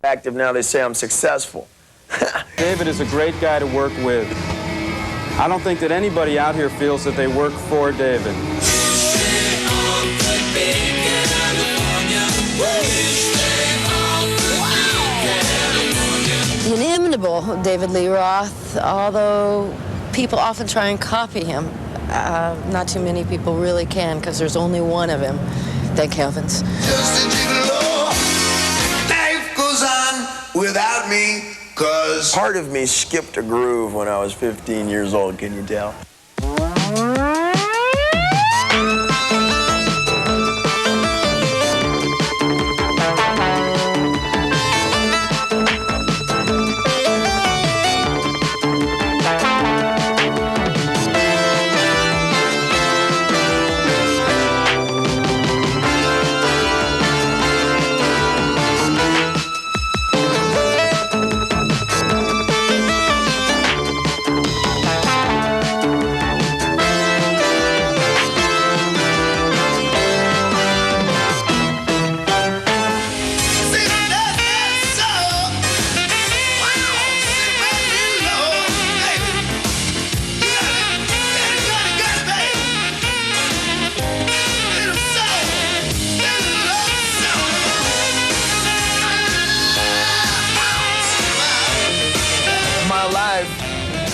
Active now, they say I'm successful. David is a great guy to work with. I don't think that anybody out here feels that they work for David. The inimitable David Lee Roth, although people often try and copy him, not too many people really can, because there's only one of him, thank heavens. Life goes on without me, cause Part of me skipped a groove when I was 15 years old, can you tell?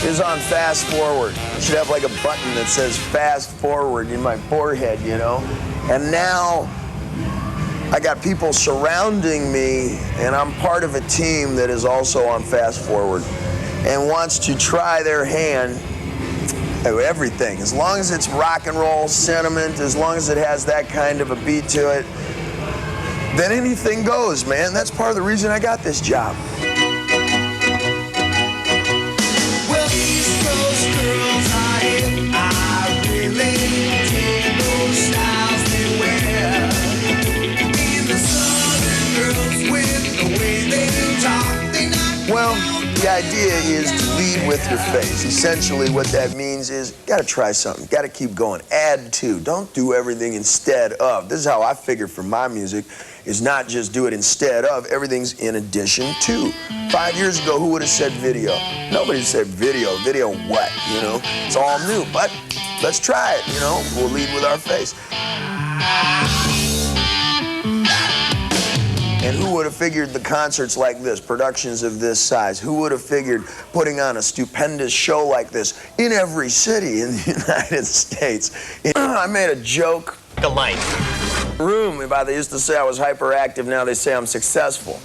Is on fast forward. I should have like a button that says fast forward in my forehead, you know? And now I got people surrounding me, and I'm part of a team that is also on fast forward and wants to try their hand at everything. As long as it's rock and roll sentiment, as long as it has that kind of a beat to it, then anything goes, man. That's part of the reason I got this job. Well, the idea is to lead with your face. Essentially what that means is, gotta try something, gotta keep going, add to, don't do everything instead of. This is how I figure for my music, is not just do it instead of, everything's in addition to. 5 years ago, who would have said video? Nobody said video. Video what, you know? It's all new, but let's try it, you know? We'll lead with our face. And who would have figured the concerts like this, productions of this size? Who would have figured putting on a stupendous show like this in every city in the United States? I made a joke. A life. Room about they used to say I was hyperactive, now they say I'm successful.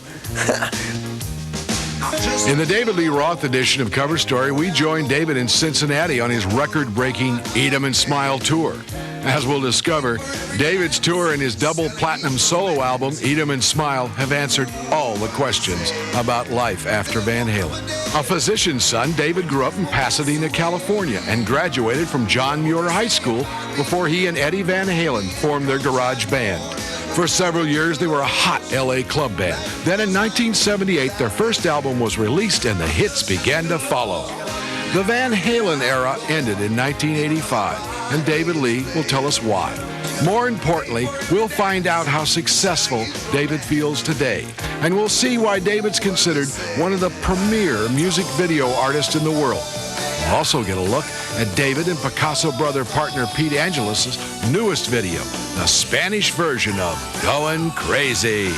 In the David Lee Roth edition of Cover Story, we joined David in Cincinnati on his record-breaking Eat 'em and Smile tour. As we'll discover, David's tour and his double platinum solo album, Eat 'em and Smile, have answered all the questions about life after Van Halen. A physician's son, David grew up in Pasadena, California, and graduated from John Muir High School before he and Eddie Van Halen formed their garage band. For several years, they were a hot LA club band. Then in 1978, their first album was released and the hits began to follow. The Van Halen era ended in 1985, and David Lee will tell us why. More importantly, we'll find out how successful David feels today, and we'll see why David's considered one of the premier music video artists in the world. We'll also get a look at David and Picasso brother partner Pete Angelis' newest video, the Spanish version of Going Crazy.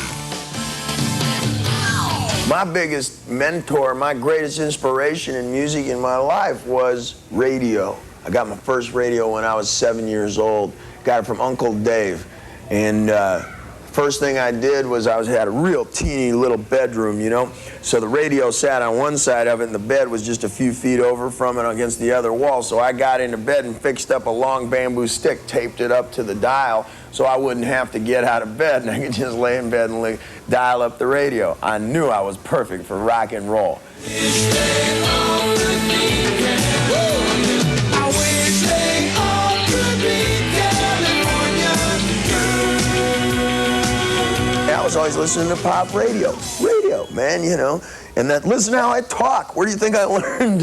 My biggest mentor, my greatest inspiration in music in my life was radio. I got my first radio when I was 7 years old. Got it from Uncle Dave. And first thing I did was I had a real teeny little bedroom, you know. So the radio sat on one side of it and the bed was just a few feet over from it against the other wall. So I got into bed and fixed up a long bamboo stick, taped it up to the dial so I wouldn't have to get out of bed and I could just lay in bed and dial up the radio. I knew I was perfect for rock and roll. I was always listening to pop radio, man, you know. And that, listen how I talk. Where do you think I learned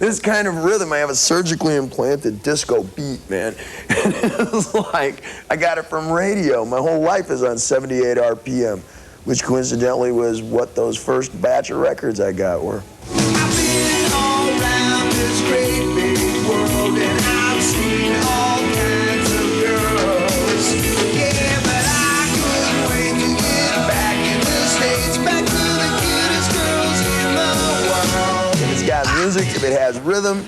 this kind of rhythm? I have a surgically implanted disco beat, man. And it was like, I got it from radio. My whole life is on 78 RPM. which coincidentally was what those first batch of records I got were. I've been all around this great big world and I've seen all kinds of girls. Yeah, but I couldn't wait to get back in the States, back to the cutest girls in the world. If it's got music, if it has rhythm,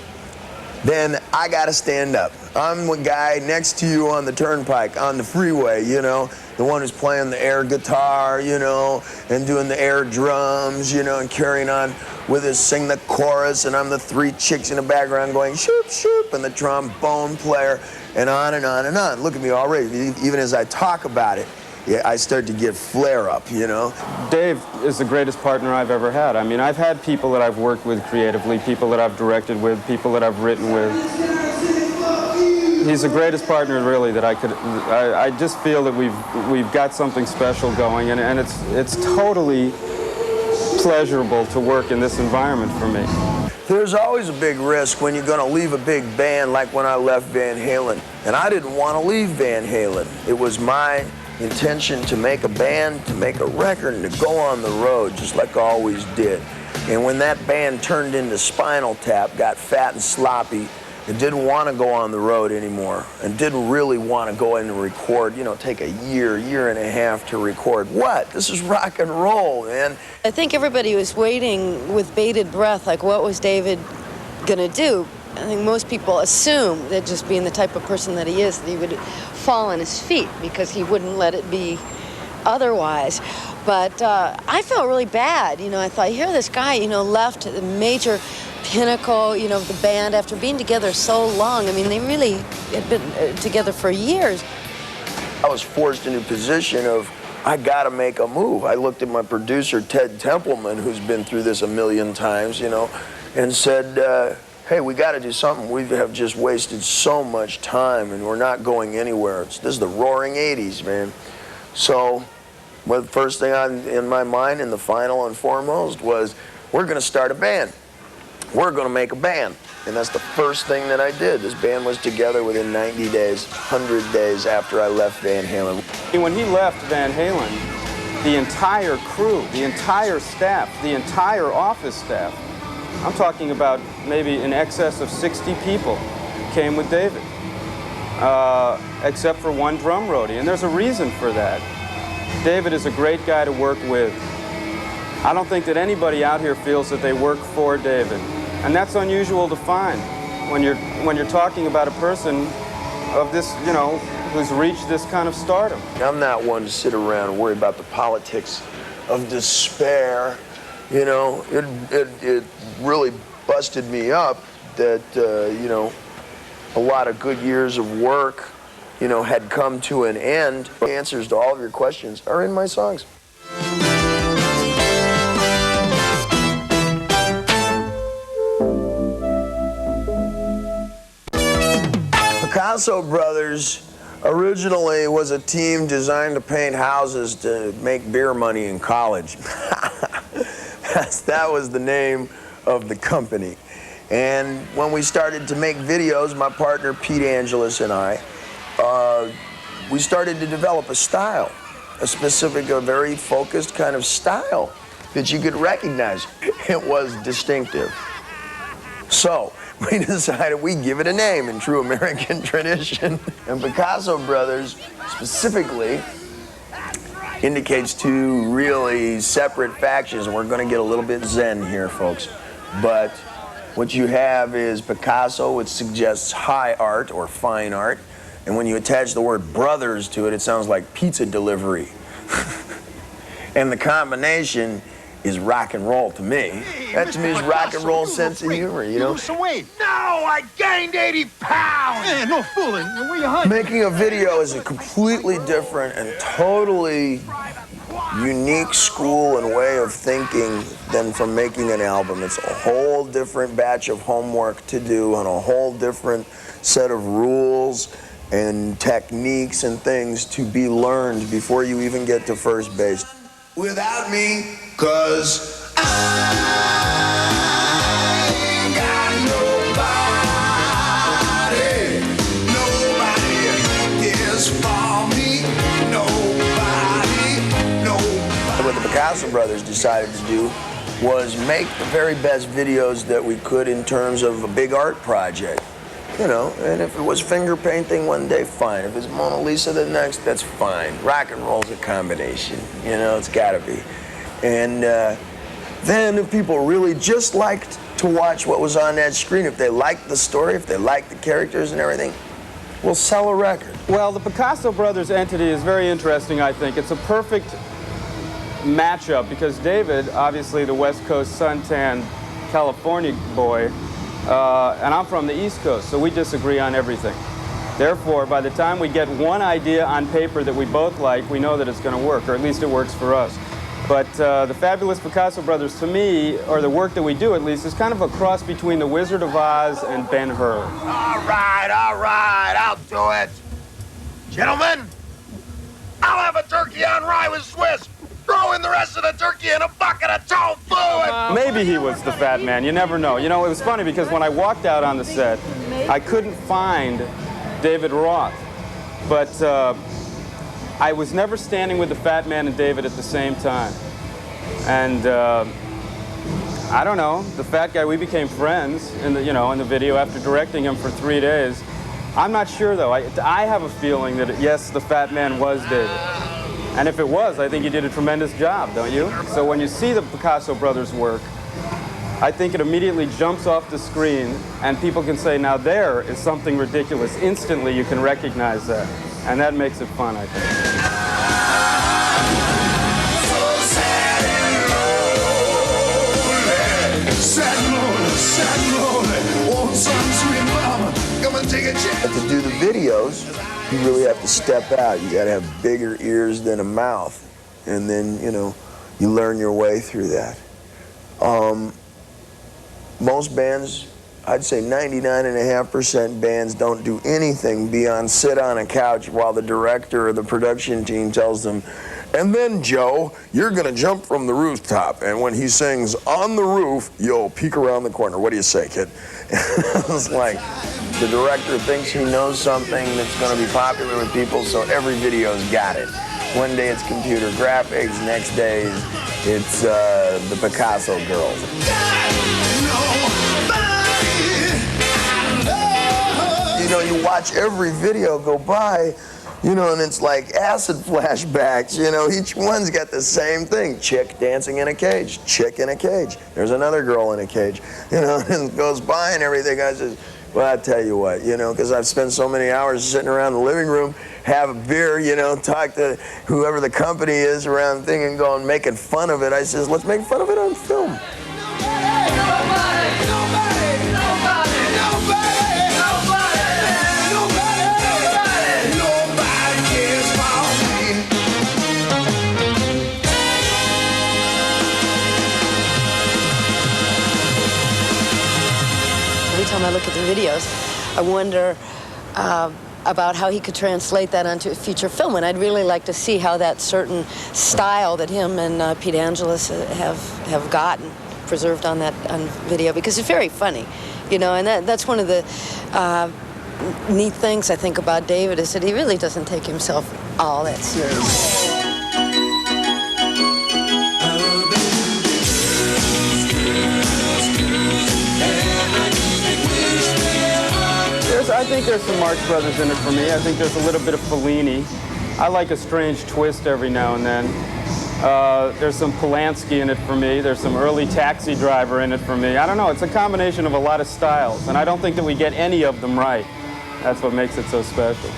then I gotta stand up. I'm the guy next to you on the turnpike, on the freeway, you know, the one who's playing the air guitar, you know, and doing the air drums, you know, and carrying on with us, sing the chorus, and I'm the three chicks in the background going shoop, shoop, and the trombone player, and on and on and on. Look at me already, even as I talk about it, yeah, I start to get flare up, you know. Dave is the greatest partner I've ever had. I mean, I've had people that I've worked with creatively, people that I've directed with, people that I've written with. He's the greatest partner, really, that I just feel that we've got something special going, and it's totally pleasurable to work in this environment for me. There's always a big risk when you're going to leave a big band, like when I left Van Halen. And I didn't want to leave Van Halen. It was my intention to make a band, to make a record, and to go on the road, just like I always did. And when that band turned into Spinal Tap, got fat and sloppy, and didn't want to go on the road anymore, and didn't really want to go in and record, you know, take a year and a half to record. What? This is rock and roll, man. I think everybody was waiting with bated breath, like what was David gonna do? I think most people assume that just being the type of person that he is, that he would fall on his feet because he wouldn't let it be otherwise. But I felt really bad, you know. I thought, here this guy, you know, left the major pinnacle, you know, of the band after being together so long. I mean, they really had been together for years. I was forced into a position of, I gotta make a move. I looked at my producer, Ted Templeman, who's been through this a million times, you know, and said, hey, we gotta do something. We have just wasted so much time and we're not going anywhere. This is the roaring 80s, man. So, well, the first thing in my mind, and the final and foremost, was we're gonna start a band. We're gonna make a band. And that's the first thing that I did. This band was together within 90 days, 100 days after I left Van Halen. When he left Van Halen, the entire crew, the entire staff, the entire office staff, I'm talking about maybe in excess of 60 people came with David, except for one drum roadie, and there's a reason for that. David is a great guy to work with. I don't think that anybody out here feels that they work for David, and that's unusual to find when you're talking about a person of this, you know, who's reached this kind of stardom. I'm not one to sit around and worry about the politics of despair. You know, it really busted me up that, you know, a lot of good years of work, you know, had come to an end. The answers to all of your questions are in my songs. Picasso Brothers originally was a team designed to paint houses to make beer money in college. That was the name of the company. And when we started to make videos, my partner Pete Angelus and I, we started to develop a style, a specific, a very focused kind of style that you could recognize. It was distinctive. So we decided we'd give it a name in true American tradition. And Picasso Brothers specifically indicates two really separate factions, and we're going to get a little bit zen here, folks. But what you have is Picasso, which suggests high art or fine art, and when you attach the word brothers to it, it sounds like pizza delivery. And the combination is rock and roll to me. That to me is rock and roll sense of humor, you know? Lose some weight. No, I gained 80 pounds! Man, no fooling. Where you hiding? Making a video is a completely different and totally unique school and way of thinking than from making an album. It's a whole different batch of homework to do and a whole different set of rules and techniques and things to be learned before you even get to first base. Without me, 'cause I ain't got nobody. Nobody cares for me. Nobody. With Picasso brothers decided to do was make the very best videos that we could in terms of a big art project. You know, and if it was finger painting one day, fine. If it's Mona Lisa the next, that's fine. Rock and roll's a combination, you know, it's gotta be. And then if people really just liked to watch what was on that screen, if they liked the story, if they liked the characters and everything, we'll sell a record. Well, the Picasso brothers entity is very interesting, I think. It's a perfect matchup because David, obviously the West Coast suntan California boy, and I'm from the East Coast, so we disagree on everything. Therefore, by the time we get one idea on paper that we both like, we know that it's going to work, or at least it works for us. But the Fabulous Picasso brothers, to me, or the work that we do at least, is kind of a cross between The Wizard of Oz and Ben-Hur. All right, I'll do it. Gentlemen, I'll have a turkey on rye with Swiss. Throw in the rest of the turkey in a bucket of tofu. Maybe he was the fat man, you never know. You know, it was funny because when I walked out on the set, I couldn't find David Roth, but I was never standing with the fat man and David at the same time. And I don't know, the fat guy, we became friends in the, you know, in the video after directing him for 3 days. I'm not sure though. I have a feeling that yes, the fat man was David. And if it was, I think he did a tremendous job, don't you? So when you see the Picasso brothers' work, I think it immediately jumps off the screen and people can say, now there is something ridiculous. Instantly you can recognize that. And that makes it fun, I think. But to do the videos, you really have to step out. You gotta have bigger ears than a mouth. And then, you know, you learn your way through that. Most bands, I'd say 99.5% bands don't do anything beyond sit on a couch while the director or the production team tells them, and then, Joe, you're gonna jump from the rooftop, and when he sings on the roof, you'll peek around the corner. What do you say, kid? It's like, the director thinks he knows something that's gonna be popular with people, so every video's got it. One day it's computer graphics, next day it's the Picasso girls. You know, you watch every video go by, you know, and it's like acid flashbacks, you know, each one's got the same thing. Chick dancing in a cage, chick in a cage. There's another girl in a cage, you know, and it goes by and everything. I says, well, I tell you what, you know, because I've spent so many hours sitting around the living room, have a beer, you know, talk to whoever the company is around the thing and going, making fun of it. I says, let's make fun of it on film. Every time I look at the videos, I wonder about how he could translate that onto a feature film. And I'd really like to see how that certain style that him and Pete Angelis have gotten preserved on video, because it's very funny, you know. And that's one of the neat things I think about David, is that he really doesn't take himself all that seriously. I think there's some Marx Brothers in it for me. I think there's a little bit of Fellini. I like a strange twist every now and then. There's some Polanski in it for me. There's some early Taxi Driver in it for me. I don't know, it's a combination of a lot of styles, and I don't think that we get any of them right. That's what makes it so special.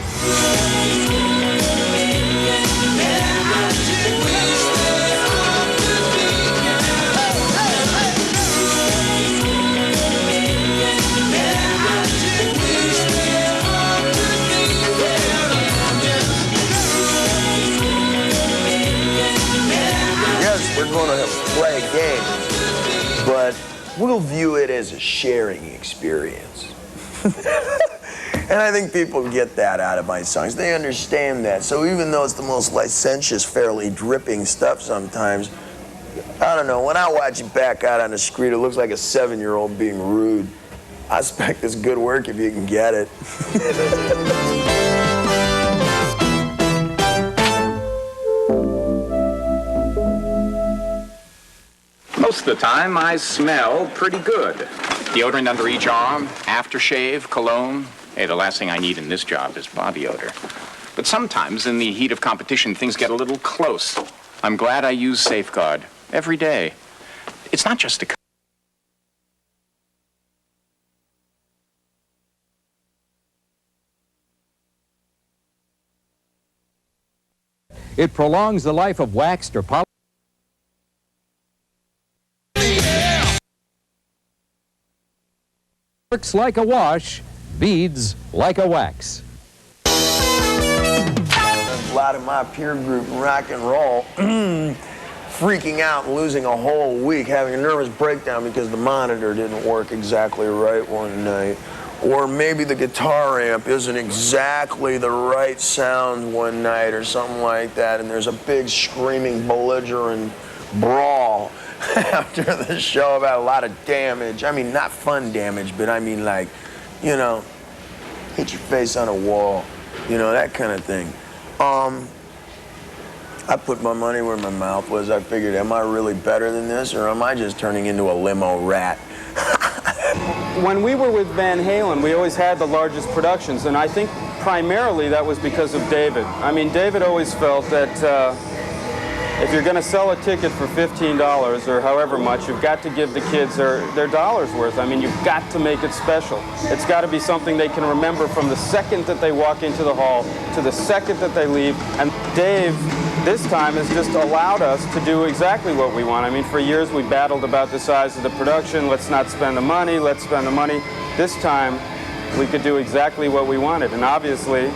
We're going to play a game, but we'll view it as a sharing experience. And I think people get that out of my songs. They understand that. So even though it's the most licentious, fairly dripping stuff sometimes, I don't know, when I watch it back out on the street, it looks like a 7-year-old being rude. I expect it's good work if you can get it. Most of the time, I smell pretty good. Deodorant under each arm, aftershave, cologne. Hey, the last thing I need in this job is body odor. But sometimes, in the heat of competition, things get a little close. I'm glad I use Safeguard every day. It's not just a... It prolongs the life of waxed or polished. Works like a wash, beads like a wax. A lot of my peer group in rock and roll freaking out and losing a whole week, having a nervous breakdown because the monitor didn't work exactly right one night. Or maybe the guitar amp isn't exactly the right sound one night or something like that, and there's a big screaming belligerent brawl after the show about a lot of damage. I mean, not fun damage, but I mean like, you know, hit your face on a wall, you know, that kind of thing. I put my money where my mouth was. I figured, am I really better than this, or am I just turning into a limo rat? When we were with Van Halen, we always had the largest productions, and I think primarily that was because of David. I mean, David always felt that if you're going to sell a ticket for $15 or however much, you've got to give the kids their dollar's worth. I mean, you've got to make it special. It's got to be something they can remember from the second that they walk into the hall to the second that they leave. And Dave, this time, has just allowed us to do exactly what we want. I mean, for years we battled about the size of the production. Let's not spend the money, let's spend the money. This time, we could do exactly what we wanted. And obviously,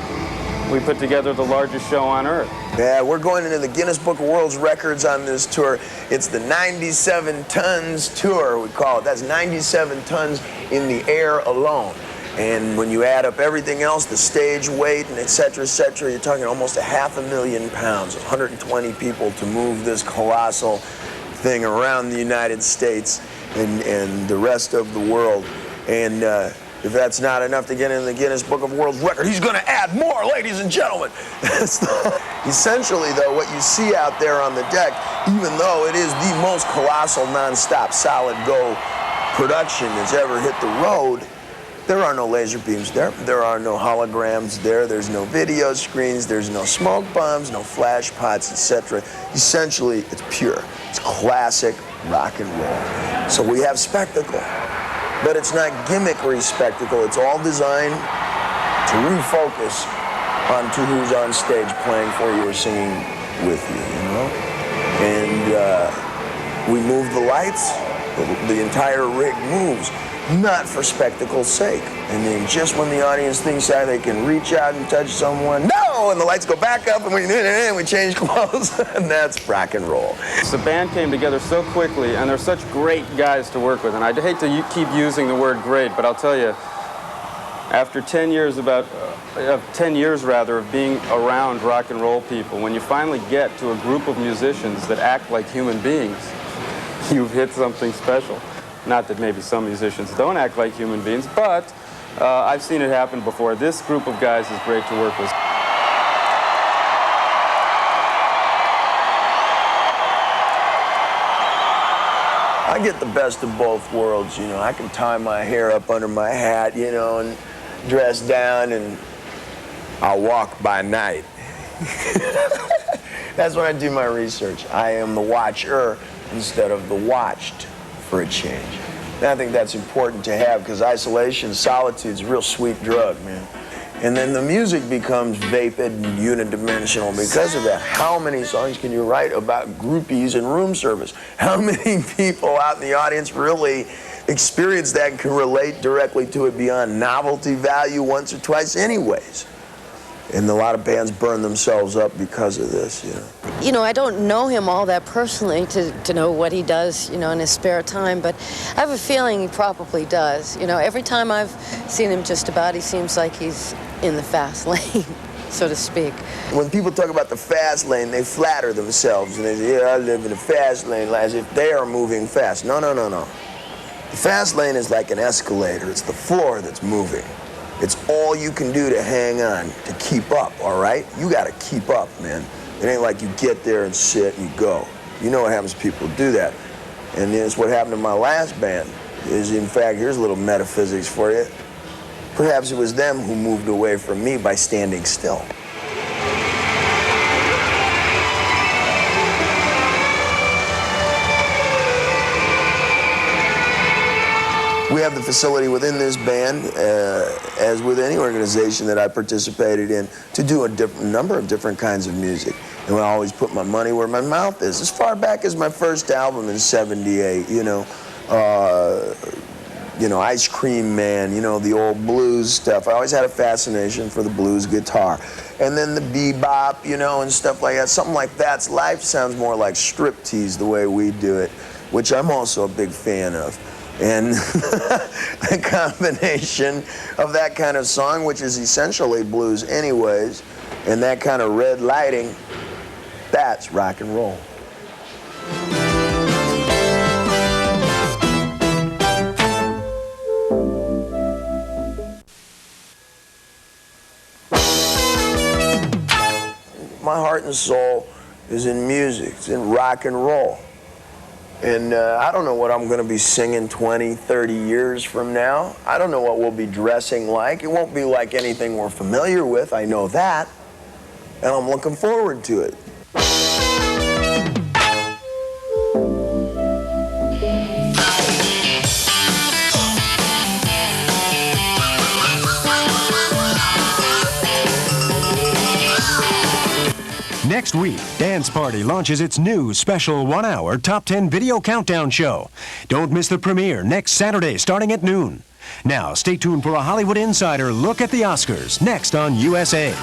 we put together the largest show on earth. Yeah, we're going into the Guinness Book of World Records on this tour. It's the 97 tons tour, we call it. That's 97 tons in the air alone. And when you add up everything else, the stage weight and et cetera, you're talking almost 500,000 pounds, 120 people to move this colossal thing around the United States and the rest of the world. And if that's not enough to get in the Guinness Book of World Records, he's going to add more, ladies and gentlemen. Essentially, though, what you see out there on the deck, even though it is the most colossal, non-stop, solid go production that's ever hit the road, there are no laser beams there. There are no holograms there. There's no video screens. There's no smoke bombs, no flash pots, etc. Essentially, it's pure. It's classic rock and roll. So we have spectacle. But it's not gimmickry spectacle. It's all designed to refocus onto who's on stage playing for you or singing with you, you know? And we move the lights. The entire rig moves, not for spectacle's sake. And then just when the audience thinks that they can reach out and touch someone, no! And the lights go back up and we change clothes. And that's rock and roll. The band came together so quickly, and they're such great guys to work with. And I hate to keep using the word great, but I'll tell you, after 10 years of being around rock and roll people, when you finally get to a group of musicians that act like human beings, you've hit something special. Not that maybe some musicians don't act like human beings, but I've seen it happen before. This group of guys is great to work with. I get the best of both worlds, you know. I can tie my hair up under my hat, you know, and dress down, and I'll walk by night. That's when I do my research. I am the watcher instead of the watched, for a change. And I think that's important to have, because isolation, solitude is a real sweet drug, man. And then the music becomes vapid and unidimensional because of that. How many songs can you write about groupies and room service? How many people out in the audience really experience that and can relate directly to it beyond novelty value once or twice anyways? And a lot of bands burn themselves up because of this, you know. You know, I don't know him all that personally to know what he does, you know, in his spare time, but I have a feeling he probably does. You know, every time I've seen him just about, he seems like he's in the fast lane, so to speak. When people talk about the fast lane, they flatter themselves and they say, yeah, I live in the fast lane, as if they are moving fast. No, no, no, no. The fast lane is like an escalator. It's the floor that's moving. It's all you can do to hang on, to keep up, all right? You gotta keep up, man. It ain't like you get there and sit and you go. You know what happens to people who do that. And that's what happened to my last band. Is in fact, here's a little metaphysics for you. Perhaps it was them who moved away from me by standing still. We have the facility within this band, as with any organization that I participated in, to do a number of different kinds of music. And I always put my money where my mouth is. As far back as my first album in '78, you know, Ice Cream Man, you know, the old blues stuff. I always had a fascination for the blues guitar. And then the bebop, you know, and stuff like that. Something like that's life sounds more like striptease the way we do it, which I'm also a big fan of. And the combination of that kind of song, which is essentially blues anyways, and that kind of red lighting, that's rock and roll. My heart and soul is in music, it's in rock and roll. And I don't know what I'm going to be singing 20, 30 years from now. I don't know what we'll be dressing like. It won't be like anything we're familiar with, I know that. And I'm looking forward to it. Next week, Dance Party launches its new special 1-hour Top 10 video countdown show. Don't miss the premiere next Saturday starting at noon. Now, stay tuned for a Hollywood Insider look at the Oscars next on USA.